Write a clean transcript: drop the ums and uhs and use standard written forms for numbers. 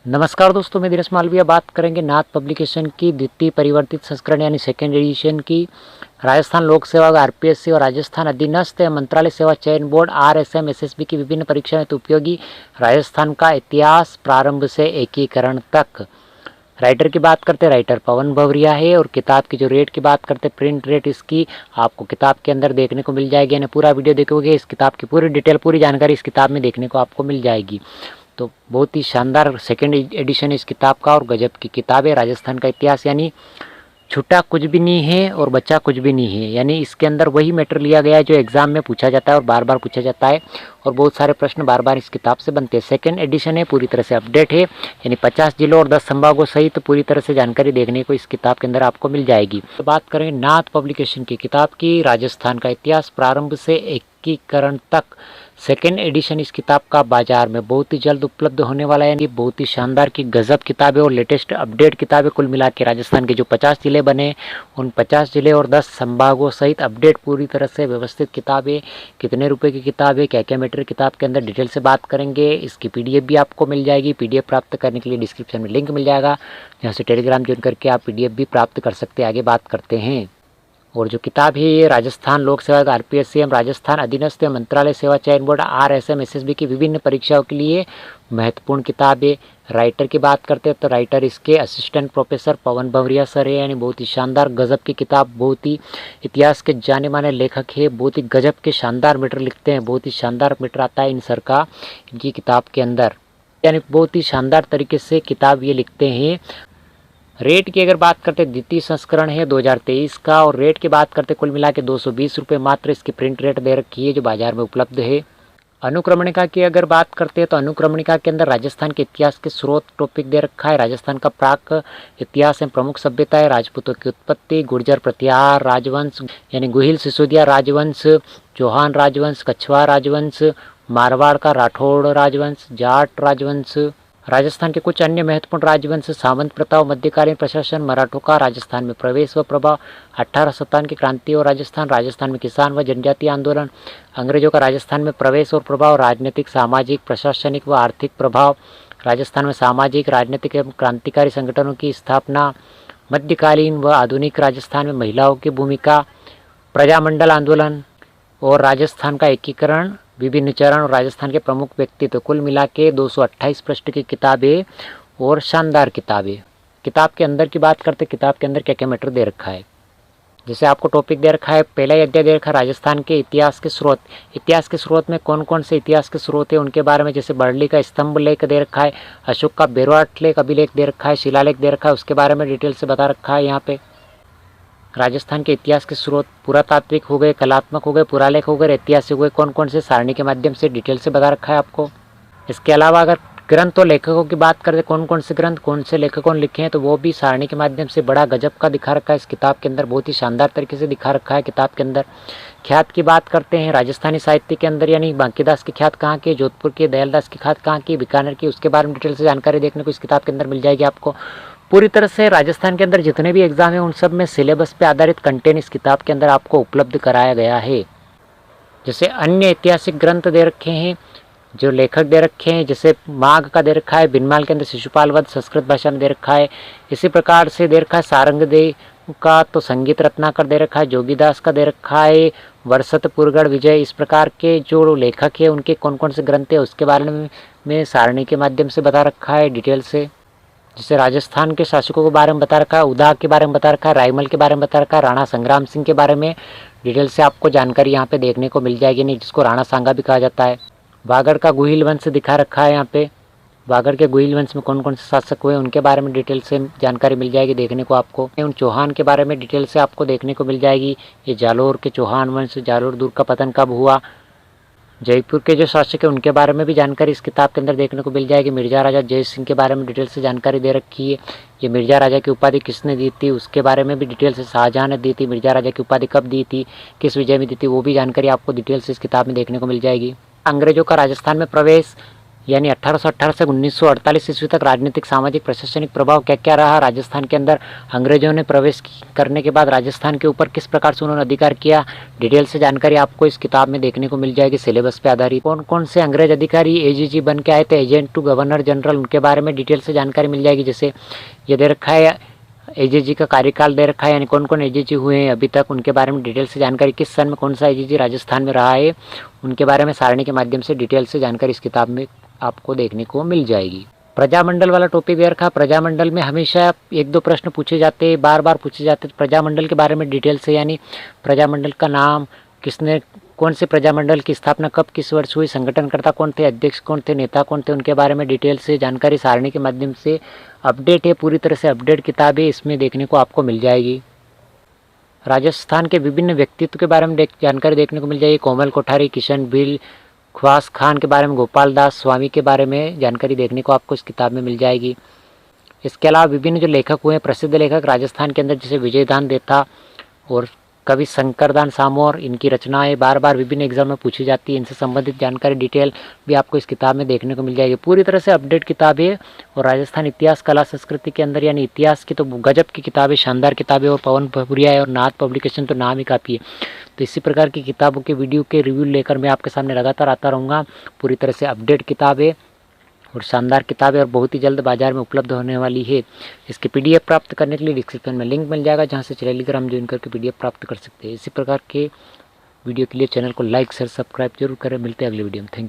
नमस्कार दोस्तों, मैं धीरज मालविया बात करेंगे नाथ पब्लिकेशन की द्वितीय परिवर्तित संस्करण यानी सेकेंड एडिशन की राजस्थान लोक सेवा आयोग आरपीएससी और राजस्थान अधीनस्थ मंत्रालय सेवा चयन बोर्ड आरएसएम एसएसबी की विभिन्न परीक्षाएं हेतु उपयोगी राजस्थान का इतिहास प्रारंभ से एकीकरण तक। राइटर की बात करते हैं, राइटर पवन भवरिया है। और किताब की जो रेट की बात करते हैं, प्रिंट रेट इसकी आपको किताब के अंदर देखने को मिल जाएगी। यानी पूरा वीडियो देखोगे इस किताब की पूरी डिटेल पूरी जानकारी इस किताब में देखने को आपको मिल जाएगी। तो बहुत ही शानदार सेकेंड एडिशन इस किताब का और गजब की किताब है। राजस्थान का इतिहास यानी छुट्टा कुछ भी नहीं है और बच्चा कुछ भी नहीं है। यानी इसके अंदर वही मैटर लिया गया है जो एग्जाम में पूछा जाता है और बार बार पूछा जाता है और बहुत सारे प्रश्न बार बार इस किताब से बनते हैं। सेकेंड एडिशन है, पूरी तरह से अपडेट है। यानी 50 जिलों और 10 संभागों सहित पूरी तरह से जानकारी देखने को इस किताब के अंदर आपको मिल जाएगी। तो बात करें नाथ पब्लिकेशन की किताब की, राजस्थान का इतिहास प्रारंभ से एकीकरण तक। सेकेंड एडिशन इस किताब का बाजार में बहुत ही जल्द उपलब्ध होने वाला है। ये बहुत ही शानदार की गजब किताब है और लेटेस्ट अपडेट किताब है। कुल मिला के राजस्थान के जो 50 जिले बने उन 50 जिले और 10 संभागों सहित अपडेट पूरी तरह से व्यवस्थित किताब है। कितने रुपए की किताब है, क्या क्या मैटर किताब के अंदर डिटेल से बात करेंगे। इसकी पीडीएफ भी आपको मिल जाएगी। पीडीएफ प्राप्त करने के लिए डिस्क्रिप्शन में लिंक मिल जाएगा, जहाँ से टेलीग्राम ज्वाइन करके आप पीडीएफ भी प्राप्त कर सकते हैं। आगे बात करते हैं। और जो किताब है ये राजस्थान लोक सेवा आयोग आरपीएससी राजस्थान अधीनस्थ मंत्रालय सेवा चयन बोर्ड आरएसएम एसएसबी की विभिन्न परीक्षाओं के लिए महत्वपूर्ण किताब है। राइटर की बात करते हैं तो राइटर इसके असिस्टेंट प्रोफेसर पवन भवरिया सर है। यानी बहुत ही शानदार गजब की किताब, बहुत ही इतिहास के जाने माने लेखक है। बहुत ही गजब के शानदार मैटर लिखते हैं, बहुत ही शानदार मैटर आता है इन सर का इनकी किताब के अंदर। यानी बहुत ही शानदार तरीके से किताब ये लिखते हैं। रेट की अगर बात करते हैं, द्वितीय संस्करण है 2023 का और रेट की बात करते कुल मिला के 220 रुपये मात्र इसकी प्रिंट रेट दे रखी है जो बाजार में उपलब्ध है। अनुक्रमणिका की अगर बात करते हैं तो अनुक्रमणिका के अंदर राजस्थान के इतिहास के स्रोत टॉपिक दे रखा है। राजस्थान का प्राक इतिहास एवं प्रमुख सभ्यता है, राजपूतों की उत्पत्ति, गुर्जर प्रतिहार राजवंश यानी गुहिल सिसोदिया राजवंश, चौहान राजवंश, कछवाहा राजवंश, मारवाड़ का राठौड़ राजवंश, जाट राजवंश, राजस्थान के कुछ अन्य महत्वपूर्ण राजवंश, सामंत प्रथा, मध्यकालीन प्रशासन, मराठों का राजस्थान में प्रवेश व प्रभाव, 1857 की क्रांति और राजस्थान में किसान व जनजातीय आंदोलन, अंग्रेजों का राजस्थान में प्रवेश और प्रभाव, राजनीतिक, सामाजिक, प्रशासनिक व आर्थिक प्रभाव, राजस्थान में सामाजिक, राजनीतिक एवं क्रांतिकारी संगठनों की स्थापना, मध्यकालीन व आधुनिक राजस्थान में महिलाओं की भूमिका, प्रजामंडल आंदोलन और राजस्थान का एकीकरण, विभिन्न चरण और राजस्थान के प्रमुख व्यक्तित्व। कुल मिला के 228 पृष्ठ की किताब है और शानदार किताब है। किताब के अंदर की बात करते, किताब के अंदर क्या क्या मैटर दे रखा है। जैसे आपको टॉपिक दे रखा है, पहला ही अध्याय दे रखा है राजस्थान के इतिहास के स्रोत। इतिहास के स्रोत में कौन कौन से इतिहास के स्रोत है उनके बारे में, जैसे बर्ली का स्तंभ लेख दे रखा है, अशोक का बेरवाट लेख अभिलेख दे रखा है, शिलालेख दे रखा है, उसके बारे में डिटेल से बता रखा है। यहाँ पे राजस्थान के इतिहास के स्रोत पुरातात्विक हो गए, कलात्मक हो गए, पुरालेख हो गए, ऐतिहासिक हो गए, कौन कौन से सारणी के माध्यम से डिटेल से बता रखा है आपको। इसके अलावा अगर ग्रंथ और लेखकों की बात करें, कौन कौन से ग्रंथ कौन से लेखकों ने लिखे हैं, तो वो भी सारणी के माध्यम से बड़ा गजब का दिखा रखा है इस किताब के अंदर। बहुत ही शानदार तरीके से दिखा रखा है किताब के अंदर। ख्यात की बात करते हैं, राजस्थानी साहित्य के अंदर यानी बांकीदास की ख्यात कहाँ की, जोधपुर की, दयालदास की ख्यात कहाँ की, बीकानेर की, उसके बारे में डिटेल से जानकारी देखने को इस किताब के अंदर मिल जाएगी आपको। पूरी तरह से राजस्थान के अंदर जितने भी एग्जाम हैं उन सब में सिलेबस पे आधारित कंटेंट इस किताब के अंदर आपको उपलब्ध कराया गया है। जैसे अन्य ऐतिहासिक ग्रंथ दे रखे हैं, जो लेखक दे रखे हैं, जैसे माघ का दे रखा है, बिनमाल के अंदर शिशुपाल वध संस्कृत भाषा में दे रखा है। इसी प्रकार से दे रखा है सारंगदेव का तो संगीत रत्नाकर दे रखा है, जोगीदास का दे रखा है, वर्षत पुरगढ़ विजय। इस प्रकार के जो लेखक है उनके कौन कौन से ग्रंथ है उसके बारे में सारणी के माध्यम से बता रखा है डिटेल से। जैसे राजस्थान के शासकों के बारे में बता रखा है, उदा के बारे में बता रखा है, रायमल के बारे में बता रखा है, राणा संग्राम सिंह के बारे में डिटेल से आपको जानकारी यहाँ पे देखने को मिल जाएगी, नहीं जिसको राणा सांगा भी कहा जाता है। बागड़ का गुहिल वंश दिखा रखा है यहाँ पे। बागड़ के गुहिल वंश में कौन कौन से शासक हुए उनके बारे में डिटेल से जानकारी मिल जाएगी देखने को आपको। उन चौहान के बारे में डिटेल से आपको देखने को मिल जाएगी। ये जालोर के चौहान वंश, जालोर दुर्ग का पतन कब हुआ, जयपुर के जो शासक है उनके बारे में भी जानकारी इस किताब के अंदर देखने को मिल जाएगी। मिर्जा राजा जय सिंह के बारे में डिटेल से जानकारी दे रखी है। ये मिर्जा राजा की उपाधि किसने दी थी उसके बारे में भी डिटेल से, शाहजहां ने दी थी। मिर्जा राजा की उपाधि कब दी थी, किस विजय में दी थी, वो भी जानकारी आपको डिटेल से इस किताब में देखने को मिल जाएगी। अंग्रेजों का राजस्थान में प्रवेश यानी 1818 से 1948 ईस्वी तक राजनीतिक, सामाजिक, प्रशासनिक प्रभाव क्या क्या रहा राजस्थान के अंदर। अंग्रेजों ने प्रवेश करने के बाद राजस्थान के ऊपर किस प्रकार से उन्होंने अधिकार किया, डिटेल से जानकारी आपको इस किताब में देखने को मिल जाएगी सिलेबस पे आधारित। कौन कौन से अंग्रेज अधिकारी एजीजी बन के आए थे, एजेंट टू गवर्नर जनरल, उनके बारे में डिटेल से जानकारी मिल जाएगी। जैसे ये दे रखा है एजीजी का कार्यकाल दे रखा है, यानी कौन कौन एजीजी हुए हैं अभी तक, उनके बारे में डिटेल से जानकारी, किस सन में कौन सा एजीजी राजस्थान में रहा है, उनके बारे में सारणी के माध्यम से डिटेल से जानकारी इस किताब में आपको देखने को मिल जाएगी। प्रजामंडल वाला टॉपिक दे रखा। प्रजामंडल में हमेशा एक दो प्रश्न पूछे जाते हैं, बार बार पूछे जाते हैं प्रजामंडल के बारे में डिटेल से, यानी प्रजामंडल का नाम, किसने, कौन से प्रजामंडल की स्थापना कब किस वर्ष हुई, संगठनकर्ता कौन थे, अध्यक्ष कौन थे, नेता कौन थे, उनके बारे में डिटेल से जानकारी सारणी के माध्यम से अपडेट है, पूरी तरह से अपडेट किताब है, इसमें देखने को आपको मिल जाएगी। राजस्थान के विभिन्न व्यक्तित्व के बारे में जानकारी देखने को मिल जाएगी। कोमल कोठारी, किशन भील, ख्वास खान के बारे में, गोपाल दास स्वामी के बारे में जानकारी देखने को आपको इस किताब में मिल जाएगी। इसके अलावा विभिन्न जो लेखक हुए, प्रसिद्ध लेखक राजस्थान के अंदर, जैसे विजयदान देथा और कवि शंकरदान सामोर, इनकी रचनाएं बार बार विभिन्न एग्जाम में पूछी जाती है। इनसे संबंधित जानकारी डिटेल भी आपको इस किताब में देखने को मिल जाएगी। पूरी तरह से अपडेट किताब है और राजस्थान इतिहास, कला, संस्कृति के अंदर यानी इतिहास की तो गजब की किताब है, शानदार किताब है। और पवन भपुरिया है और नाथ पब्लिकेशन तो नाम ही काफ़ी है। तो इसी प्रकार की किताबों के वीडियो के रिव्यू लेकर मैं आपके सामने लगातार आता रहूँगा। पूरी तरह से अपडेट किताब है और शानदार किताब है और बहुत ही जल्द बाजार में उपलब्ध होने वाली है। इसके पीडीएफ प्राप्त करने के लिए डिस्क्रिप्शन में लिंक मिल जाएगा, जहां से टेलीग्राम ज्वाइन करके पीडीएफ प्राप्त कर सकते हैं। इसी प्रकार के वीडियो के लिए चैनल को लाइक शेयर सब्सक्राइब जरूर करें। मिलते हैं अगले वीडियो में। Thank you.